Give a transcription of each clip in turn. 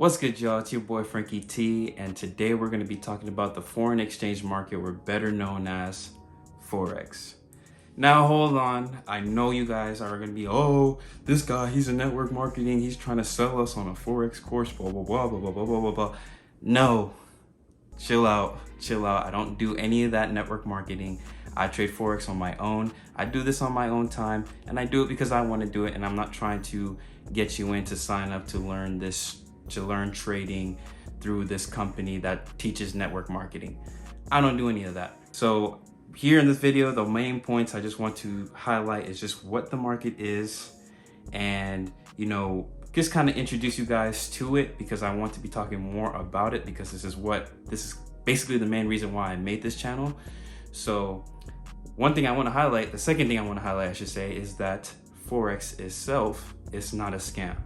What's good, y'all? It's your boy Frankie T, and today we're going to be talking about the foreign exchange market, or better known as Forex. Now, hold on. I know you guys are going to be, oh, this guy, he's in network marketing. He's trying to sell us on a Forex course, blah, blah, blah, blah, blah, blah, blah, blah, blah. No, chill out, chill out. I don't do any of that network marketing. I trade Forex on my own. I do this on my own time, and I do it because I want to do it, and I'm not trying to get you in to sign up to learn trading through this company that teaches network marketing. I don't do any of that. So here in this video, the main points I just want to highlight is just what the market is, and just kind of introduce you guys to it, because I want to be talking more about it, because this is basically the main reason why I made this channel. So one thing I want to highlight, the second thing I want to highlight, I should say, is that Forex itself is not a scam.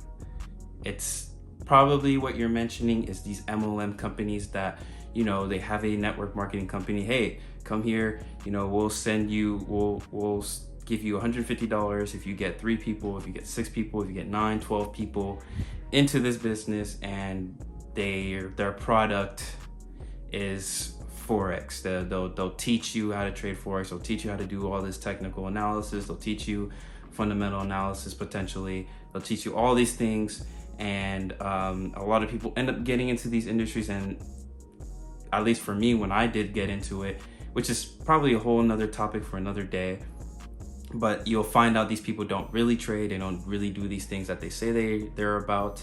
It's probably what you're mentioning is these MLM companies that, they have a network marketing company. Hey, come here, we'll give you $150 if you get 3 people, if you get 6 people, if you get 9, 12 people into this business, and their product is Forex. They'll teach you how to trade Forex. They'll teach you how to do all this technical analysis. They'll teach you fundamental analysis potentially. They'll teach you all these things. And a lot of people end up getting into these industries, and at least for me, when I did get into it, which is probably a whole nother topic for another day, but you'll find out these people don't really trade. They don't really do these things that they say they're about.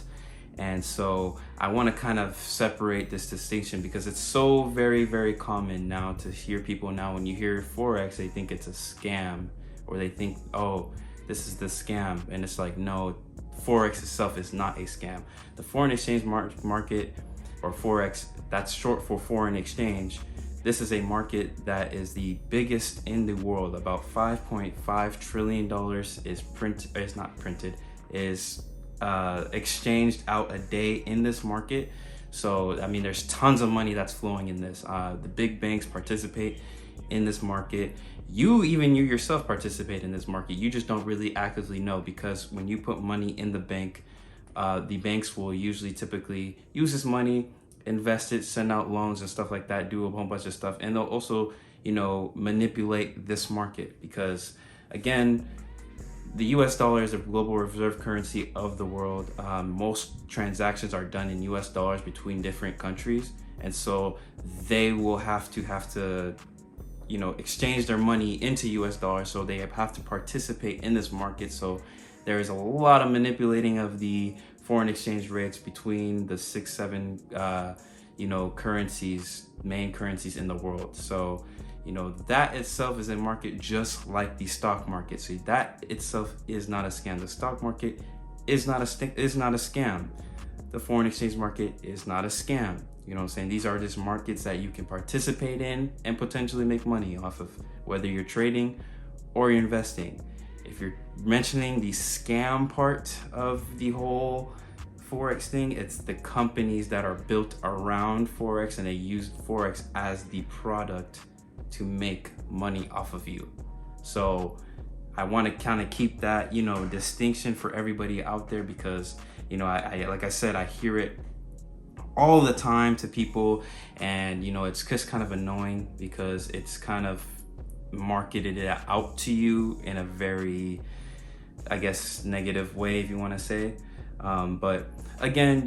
And so I want to kind of separate this distinction, because it's so very, very common now to hear people now, when you hear Forex, they think it's a scam, or they think, oh, this is the scam. And it's like, no, Forex itself is not a scam. The foreign exchange market, or Forex, that's short for foreign exchange. This is a market that is the biggest in the world. About $5.5 trillion is exchanged out a day in this market. So I mean, there's tons of money that's flowing in this. The big banks participate in this market. You yourself participate in this market. You just don't really actively know, because when you put money in the bank, the banks will typically use this money, invest it, send out loans and stuff like that, do a whole bunch of stuff. And they'll also, manipulate this market, because again, the US dollar is the global reserve currency of the world. Most transactions are done in US dollars between different countries. And so they will have to exchange their money into US dollars. So they have to participate in this market. So there is a lot of manipulating of the foreign exchange rates between the 6-7 main currencies in the world. So that itself is a market just like the stock market. So that itself is not a scam. The stock market is not a scam. The foreign exchange market is not a scam. You know what I'm saying? These are just markets that you can participate in and potentially make money off of, whether you're trading or you're investing. If you're mentioning the scam part of the whole Forex thing, it's the companies that are built around Forex, and they use Forex as the product to make money off of you. So I want to kind of keep that, distinction for everybody out there, because, I like I said, I hear it all the time to people, and it's just kind of annoying, because it's kind of marketed out to you in a very, I guess, negative way, if you want to say. But again,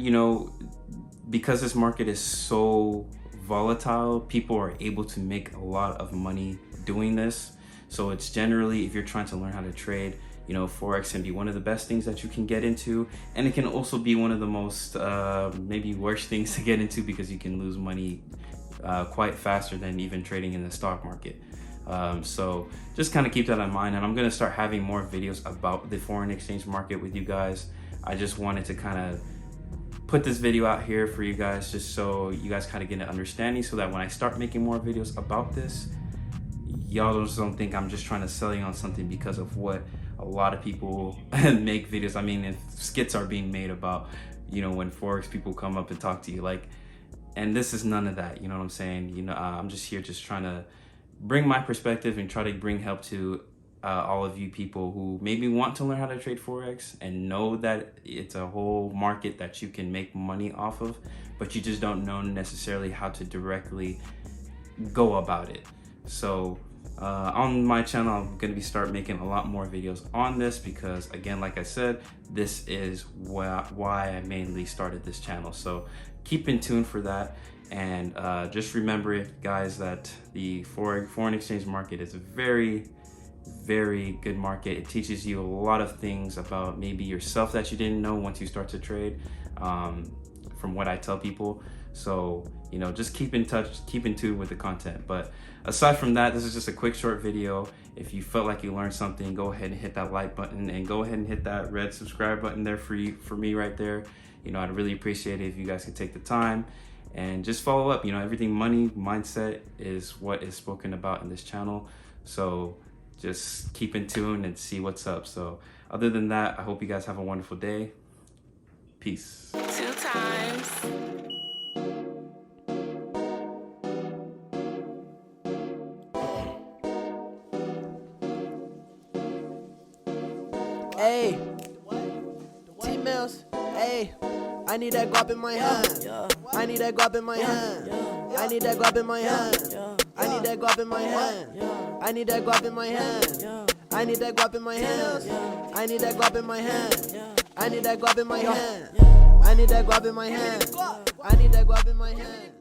because this market is so volatile, people are able to make a lot of money doing this. So it's generally, if you're trying to learn how to trade, Forex can be one of the best things that you can get into, and it can also be one of the most maybe worst things to get into, because you can lose money quite faster than even trading in the stock market. So just kind of keep that in mind, and I'm going to start having more videos about the foreign exchange market with you guys. I just wanted to kind of put this video out here for you guys, just so you guys kind of get an understanding, so that when I start making more videos about this, y'all just don't think I'm just trying to sell you on something because of what a lot of people make videos. I mean, if skits are being made about, when Forex people come up and talk to you, and this is none of that, you know what I'm saying? I'm just here just trying to bring my perspective and try to bring help to all of you people who maybe want to learn how to trade Forex and know that it's a whole market that you can make money off of, but you just don't know necessarily how to directly go about it. So on my channel, I'm going to start making a lot more videos on this because, again, like I said, this is why I mainly started this channel. So keep in tune for that. And just remember, guys, that the foreign exchange market is a very, very good market. It teaches you a lot of things about maybe yourself that you didn't know once you start to trade, from what I tell people. So, you know, just keep in touch, keep in tune with the content. But aside from that, this is just a quick short video. If you felt like you learned something, go ahead and hit that like button and go ahead and hit that red subscribe button there for me right there. You know, I'd really appreciate it if you guys could take the time and just follow up. You know, everything money mindset is what is spoken about in this channel. So just keep in tune and see what's up. So other than that, I hope you guys have a wonderful day. Peace. 2 times. Hey, T-Mills, hey, I need that guap in my hand. I need that guap in my hand. I need that guap in my hand. I need that guap in my hand. I need that guap in my hand. I need that guap in my hand. I need that guap in my hand. I need that guap in my hand. I need that guap in my hand. I need that guap in my hand.